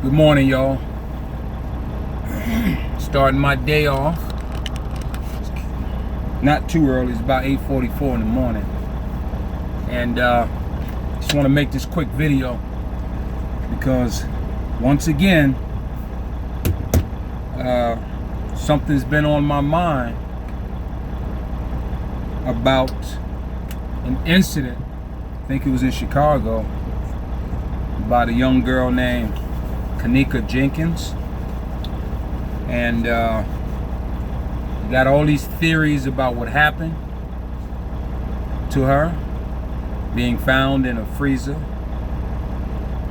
Good morning, y'all. Starting my day off. Not too early, it's about 8:44 in the morning. And just want to make this quick video because once again, something's been on my mind about an incident, I think it was in Chicago, about a young girl named Kenneka Jenkins. And you got all these theories about what happened to her, being found in a freezer.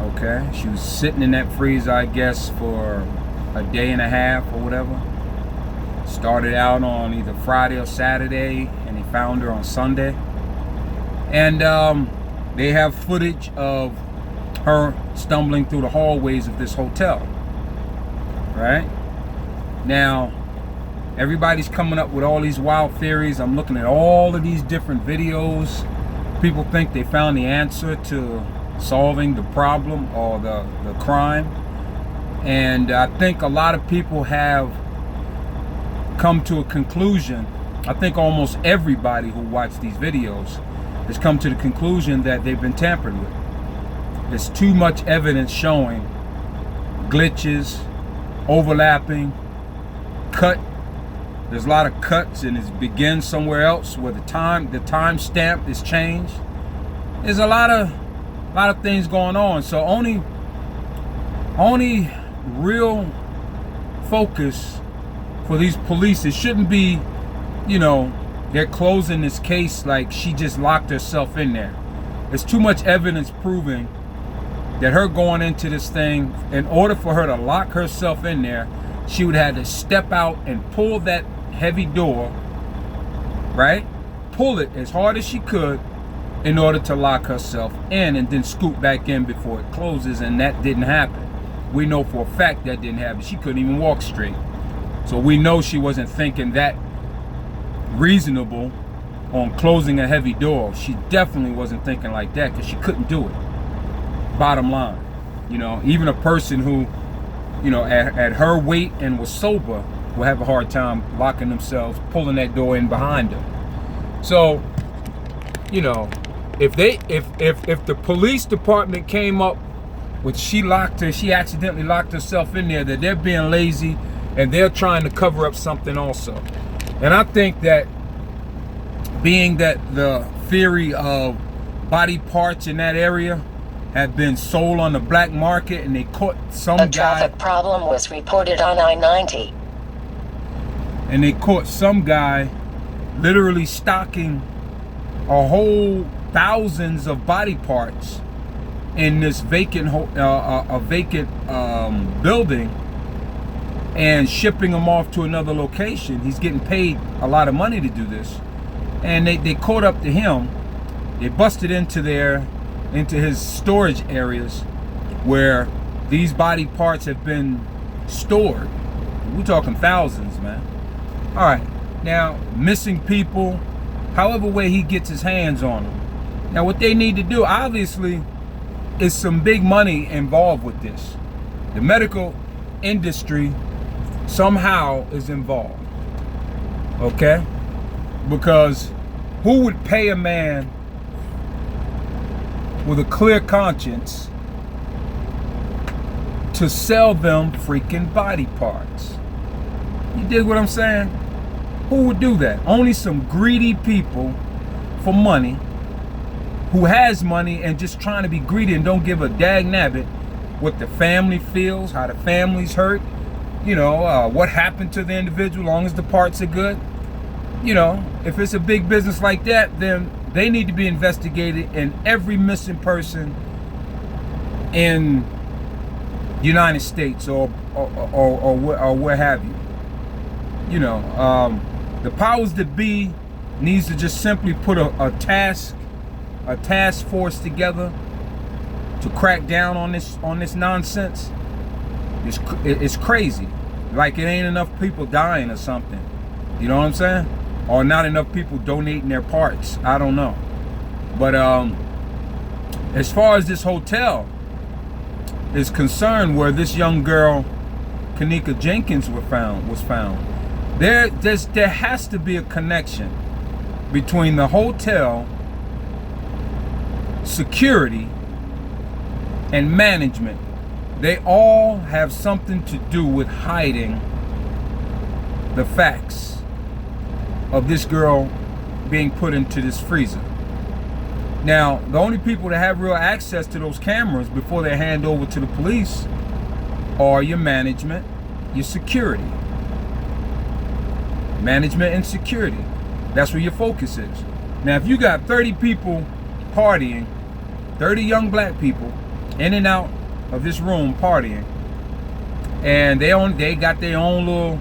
Okay, she was sitting in that freezer, I guess, for a day and a half or whatever. Started out on either Friday or Saturday, and they found her on Sunday. And they have footage of her stumbling through the hallways of this hotel. Right? Now, everybody's coming up with all these wild theories. I'm looking at all of these different videos. People think they found the answer to solving the problem or the crime. And I think a lot of people have come to a conclusion. I think almost everybody who watched these videos has come to the conclusion that they've been tampered with. There's too much evidence showing glitches, overlapping, cut. There's a lot of cuts, and it begins somewhere else where the time stamp is changed. There's a lot of things going on. So only real focus for these police, it shouldn't be, you know, they're closing this case like she just locked herself in there. There's too much evidence proving that her going into this thing, in order for her to lock herself in there, she would have to step out and pull that heavy door, right? Pull it as hard as she could in order to lock herself in, and then scoot back in before it closes, and that didn't happen. We know for a fact that didn't happen. She couldn't even walk straight. So we know she wasn't thinking that reasonable on closing a heavy door. She definitely wasn't thinking like that, because she couldn't do it. Bottom line, you know, even a person who, you know, at her weight and was sober will have a hard time locking themselves, pulling that door in behind them. So, you know, if the police department came up with she accidentally locked herself in there, that they're being lazy and they're trying to cover up something also. And I think that, being that the theory of body parts in that area have been sold on the black market, and they caught some guy. A traffic problem was reported on I-90. And they caught some guy literally stocking a whole thousands of body parts in this vacant building, and shipping them off to another location. He's getting paid a lot of money to do this. And they caught up to him. They busted into his storage areas where these body parts have been stored. We're talking thousands, man. All right, now missing people, however way he gets his hands on them. Now what they need to do, obviously, is some big money involved with this. The medical industry somehow is involved, okay? Because who would pay a man with a clear conscience to sell them freaking body parts? You dig what I'm saying? Who would do that? Only some greedy people for money, who has money and just trying to be greedy and don't give a dag nabbit what the family feels, how the family's hurt, you know, what happened to the individual, long as the parts are good. You know, if it's a big business like that, then they need to be investigated, and every missing person in the United States or where have you. You know, the powers that be needs to just simply put a task force together to crack down on this nonsense. It's crazy. Like it ain't enough people dying or something. You know what I'm saying? Or not enough people donating their parts. I don't know. But as far as this hotel, is concerned, where this young girl, Kenneka Jenkins, was found. There has to be a connection between the hotel, security, and management. They all have something to do with hiding the facts of this girl being put into this freezer. Now, the only people that have real access to those cameras before they hand over to the police are your management, your security. Management and security. That's where your focus is. Now, if you got 30 people partying, 30 young black people in and out of this room partying, and they got their own little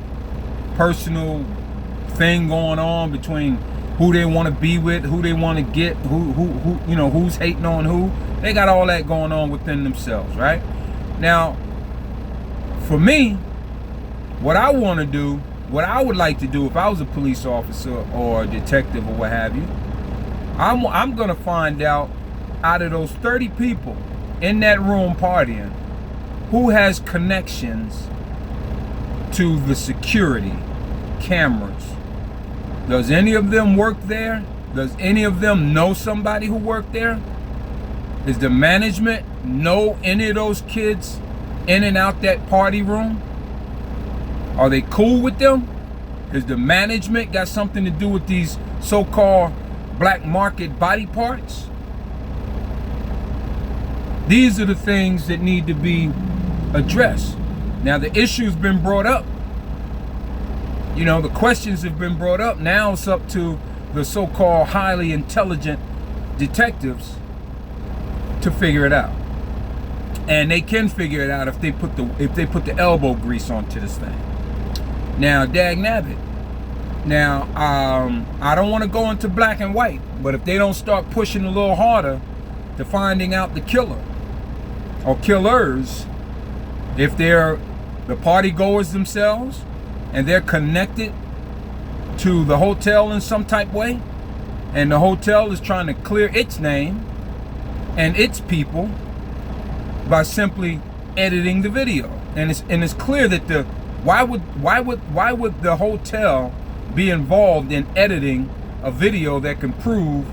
personal thing going on between who they want to be with, who they want to get, who you know, who's hating on who. They got all that going on within themselves, right? Now, for me, what I want to do, what I would like to do if I was a police officer or a detective or what have you, I'm gonna find out of those 30 people in that room partying, who has connections to the security cameras. Does any of them work there? Does any of them know somebody who worked there? Does the management know any of those kids in and out that party room? Are they cool with them? Has the management got something to do with these so-called black market body parts? These are the things that need to be addressed. Now, the issue's been brought up. You know, the questions have been brought up. Now it's up to the so-called highly intelligent detectives to figure it out. And they can figure it out if they put the elbow grease onto this thing. Now, dag nabbit. Now, I don't want to go into black and white, but if they don't start pushing a little harder to finding out the killer or killers, if they're the party goers themselves and they're connected to the hotel in some type way, and the hotel is trying to clear its name and its people by simply editing the video, and it's clear that why would the hotel be involved in editing a video that can prove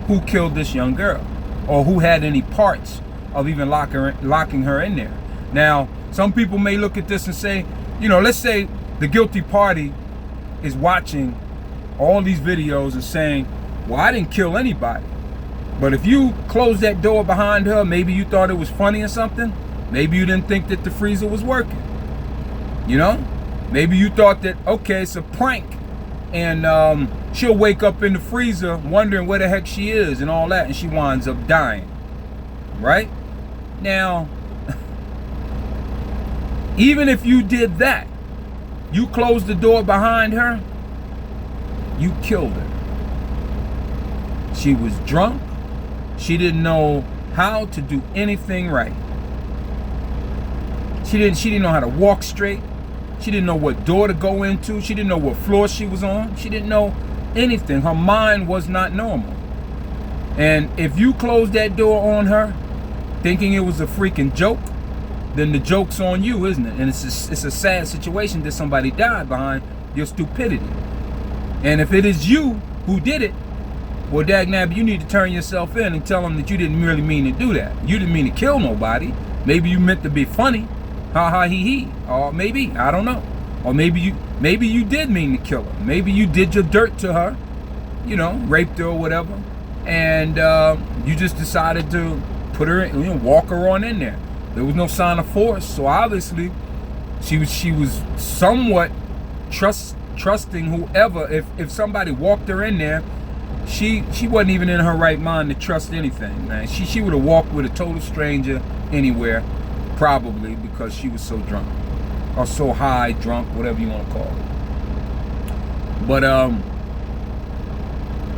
who killed this young girl or who had any parts of even locking her in there? Now, some people may look at this and say, you know, let's say the guilty party is watching all these videos and saying, well, I didn't kill anybody. But if you close that door behind her, maybe you thought it was funny or something. Maybe you didn't think that the freezer was working. You know? Maybe you thought that, okay, it's a prank, and she'll wake up in the freezer wondering where the heck she is and all that, and she winds up dying. Right? Now, even if you did that, you closed the door behind her, you killed her. She was drunk. She didn't know how to do anything right. She didn't know how to walk straight. She didn't know what door to go into. She didn't know what floor she was on. She didn't know anything. Her mind was not normal. And if you closed that door on her thinking it was a freaking joke, then the joke's on you, isn't it? And it's a sad situation that somebody died behind your stupidity. And if it is you who did it, well, dagnab, you need to turn yourself in and tell them that you didn't really mean to do that. You didn't mean to kill nobody. Maybe you meant to be funny. Ha ha he he. Or maybe, I don't know. Or maybe you did mean to kill her. Maybe you did your dirt to her, you know, raped her or whatever. And you just decided to put her in, you know, walk her on in there. There was no sign of force. So obviously she was somewhat trusting whoever. If somebody walked her in there, she wasn't even in her right mind to trust anything, man. She would have walked with a total stranger anywhere, probably, because she was so drunk. Or so high, drunk, whatever you want to call it. But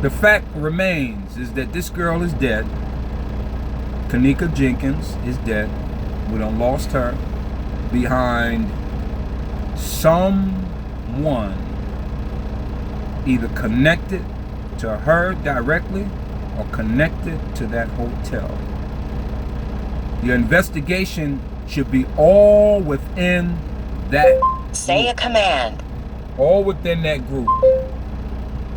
the fact remains is that this girl is dead. Kanika Jenkins is dead. We done lost her behind someone either connected to her directly or connected to that hotel. Your investigation should be all within that Say a command. all within that group.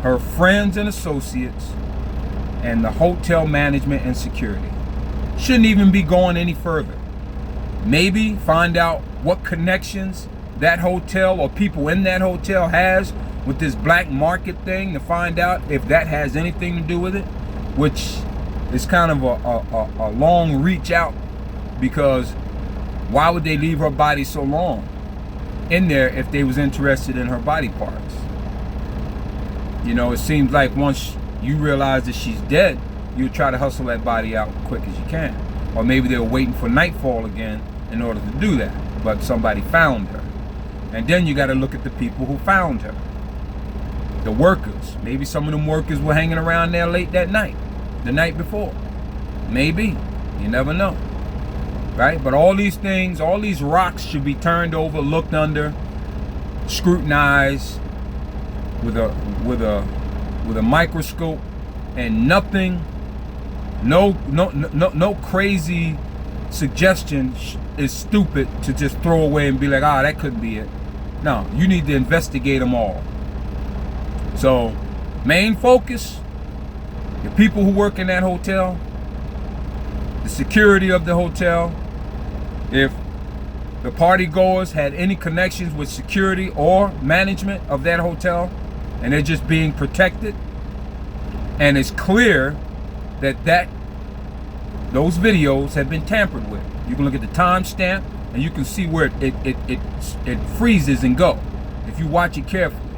Her friends and associates and the hotel management and security. Shouldn't even be going any further. Maybe find out what connections that hotel or people in that hotel has with this black market thing, to find out if that has anything to do with it, which is kind of a long reach out, because why would they leave her body so long in there if they was interested in her body parts? You know, it seems like once you realize that she's dead, you try to hustle that body out quick as you can. Or maybe they were waiting for nightfall again in order to do that, but somebody found her. And then you got to look at the people who found her. The workers. Maybe some of them workers were hanging around there late that night, the night before. Maybe. You never know. Right? But all these things, all these rocks should be turned over, looked under, scrutinized with a microscope, and nothing, no crazy suggestion is stupid to just throw away and be like, that couldn't be it. No, you need to investigate them all. So, main focus, the people who work in that hotel, the security of the hotel. If the party goers had any connections with security or management of that hotel, and they're just being protected, and it's clear that those videos have been tampered with. You can look at the timestamp and you can see where it freezes and go. If you watch it carefully,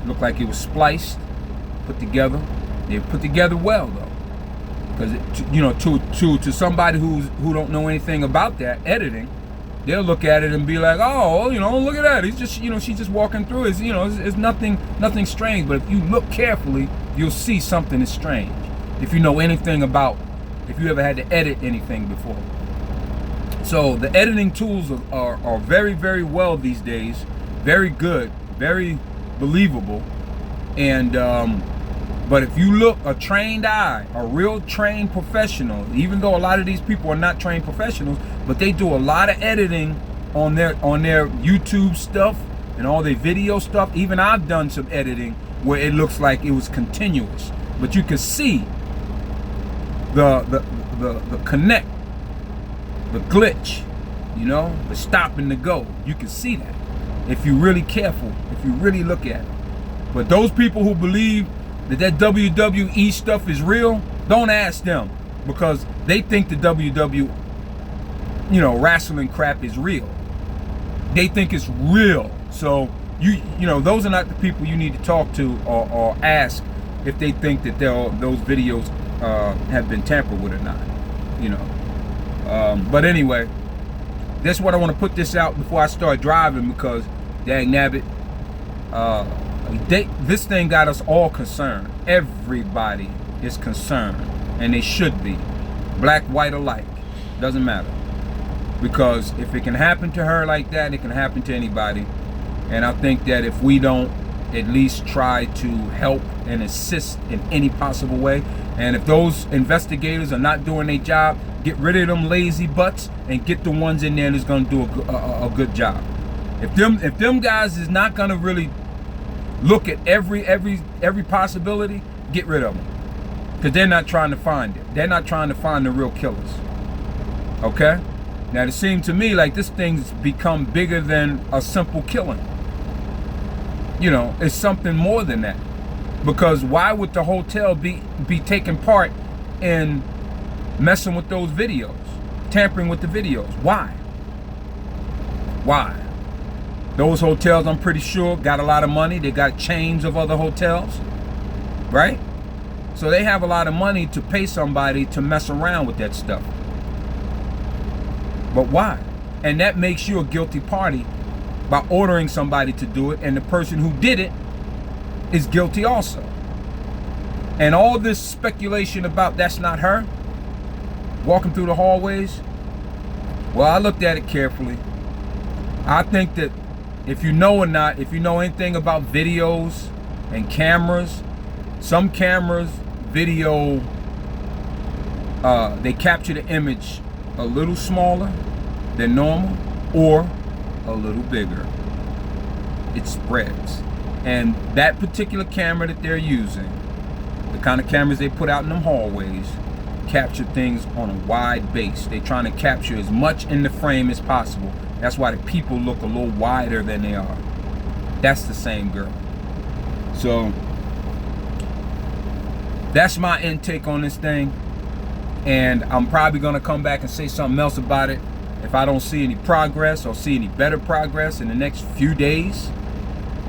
it looked like it was spliced, put together. They put together well though, because to somebody who don't know anything about that editing, they'll look at it and be like, look at that. He's just, she's just walking through. It's nothing strange. But if you look carefully, you'll see something is strange. If you know anything about, if you ever had to edit anything before. So the editing tools are very, very well these days. Very good, very believable. And, but if you look, a trained eye, a real trained professional, even though a lot of these people are not trained professionals, but they do a lot of editing on their YouTube stuff and all their video stuff. Even I've done some editing where it looks like it was continuous, but you can see the connect, the glitch, the stop and the go. You can see that if you're really careful, if you really look at it. But those people who believe that WWE stuff is real, don't ask them, because they think the WWE, wrestling crap is real. They think it's real. So those are not the people you need to talk to or ask if they think that those videos have been tampered with or not. But anyway, that's what I want to put this out before I start driving, because dang nabbit, this thing got us all concerned. Everybody is concerned, and they should be, black, white alike, doesn't matter. Because if it can happen to her like that, it can happen to anybody. And I think that if we don't at least try to help and assist in any possible way, and if those investigators are not doing their job, get rid of them lazy butts and get the ones in there that's going to do a good job. If them guys is not going to really look at every possibility, get rid of them, because they're not trying to find it. They're not trying to find the real killers. Okay? Now it seems to me like this thing's become bigger than a simple killing. It's something more than that. Because why would the hotel be taking part in messing with those videos, tampering with the videos? Why? Those hotels, I'm pretty sure, got a lot of money. They got chains of other hotels, right? So they have a lot of money to pay somebody to mess around with that stuff. But why? And that makes you a guilty party by ordering somebody to do it, and the person who did it is guilty also. And all this speculation about that's not her walking through the hallways, well, I looked at it carefully. I think that if you know anything about videos and cameras, some cameras video, they capture the image a little smaller than normal or a little bigger. It spreads. And that particular camera that they're using, the kind of cameras they put out in them hallways, capture things on a wide base. They're trying to capture as much in the frame as possible. That's why the people look a little wider than they are. That's the same girl. So that's my intake on this thing. And I'm probably gonna come back and say something else about it if I don't see any progress or see any better progress in the next few days.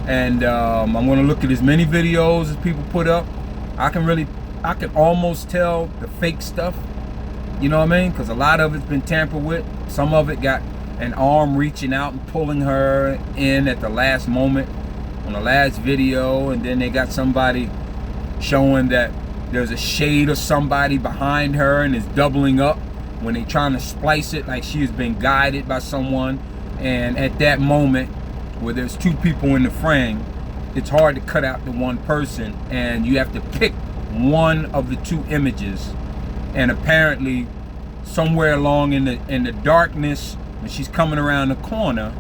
And I'm gonna look at as many videos as people put up. I can almost tell the fake stuff, you know what I mean? Because a lot of it's been tampered with. Some of it got an arm reaching out and pulling her in at the last moment on the last video, and then they got somebody showing that there's a shade of somebody behind her and is doubling up when they're trying to splice it like she has been guided by someone. And at that moment where there's two people in the frame, it's hard to cut out the one person, and you have to pick one of the two images. And apparently somewhere along in the darkness when she's coming around the corner,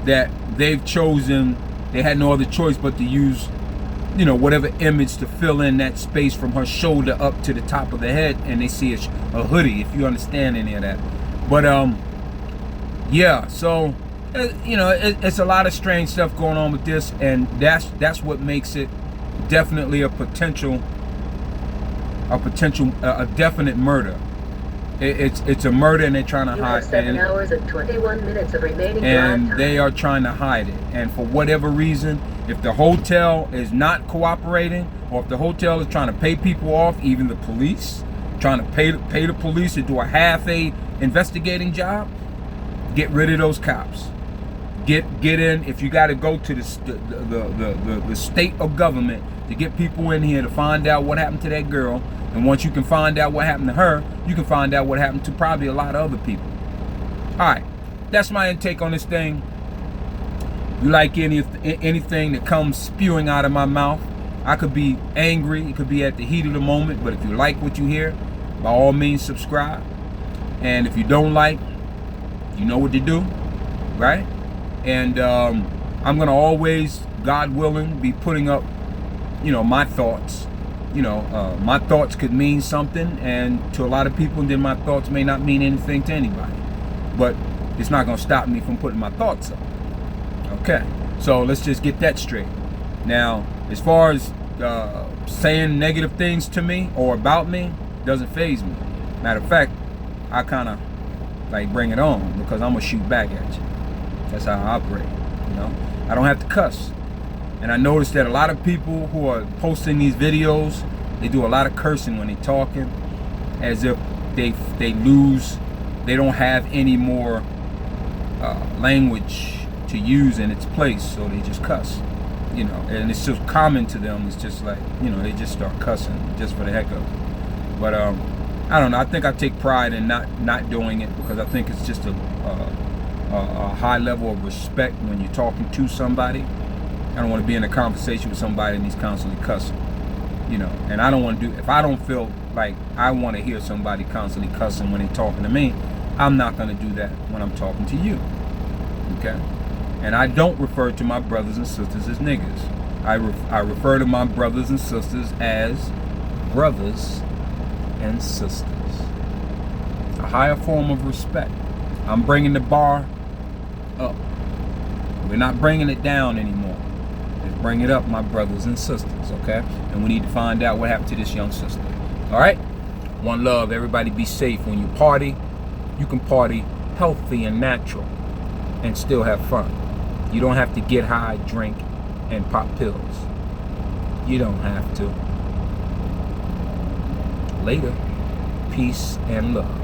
that they've chosen, they had no other choice but to use, you know, whatever image to fill in that space from her shoulder up to the top of the head, and they see a hoodie, if you understand any of that. But yeah, so you know, it's a lot of strange stuff going on with this, and that's what makes it definitely a definite murder. It's a murder, and they're trying to hide. 7 hours and 21 minutes of remaining and drive time. They are trying to hide it. And for whatever reason, if the hotel is not cooperating, or if the hotel is trying to pay people off, even the police trying to pay the police to do a half-a investigating job, get rid of those cops. Get in. If you got to go to the state of government to get people in here to find out what happened to that girl, and once you can find out what happened to her, you can find out what happened to probably a lot of other people. All right, that's my intake on this thing. If you like anything that comes spewing out of my mouth, I could be angry, it could be at the heat of the moment, but if you like what you hear, by all means subscribe. And if you don't like, you know what to do, right? And I'm gonna always, God willing, be putting up, you know, my thoughts. You know, my thoughts could mean something and to a lot of people, and then my thoughts may not mean anything to anybody. But it's not gonna stop me from putting my thoughts up. Okay, so let's just get that straight. Now, as far as saying negative things to me or about me, doesn't faze me. Matter of fact, I kind of like bring it on, because I'm gonna shoot back at you. That's how I operate, you know. I don't have to cuss. And I noticed that a lot of people who are posting these videos, they do a lot of cursing when they're talking, as if they don't have any more language to use in its place, so they just cuss, you know. And it's just common to them. It's just like, you know, they just start cussing just for the heck of it. But I don't know. I think I take pride in not doing it, because I think it's just a high level of respect when you're talking to somebody. I don't want to be in a conversation with somebody and he's constantly cussing, you know. And I don't want to do, if I don't feel like I want to hear somebody constantly cussing when they're talking to me, I'm not going to do that when I'm talking to you, okay? And I don't refer to my brothers and sisters as niggas. I refer to my brothers and sisters as brothers and sisters. A higher form of respect. I'm bringing the bar up. We're not bringing it down anymore. Let's bring it up, my brothers and sisters, okay? And we need to find out what happened to this young sister. All right? One love. Everybody be safe. When you party, you can party healthy and natural and still have fun. You don't have to get high, drink, and pop pills. You don't have to. Later. Peace and love.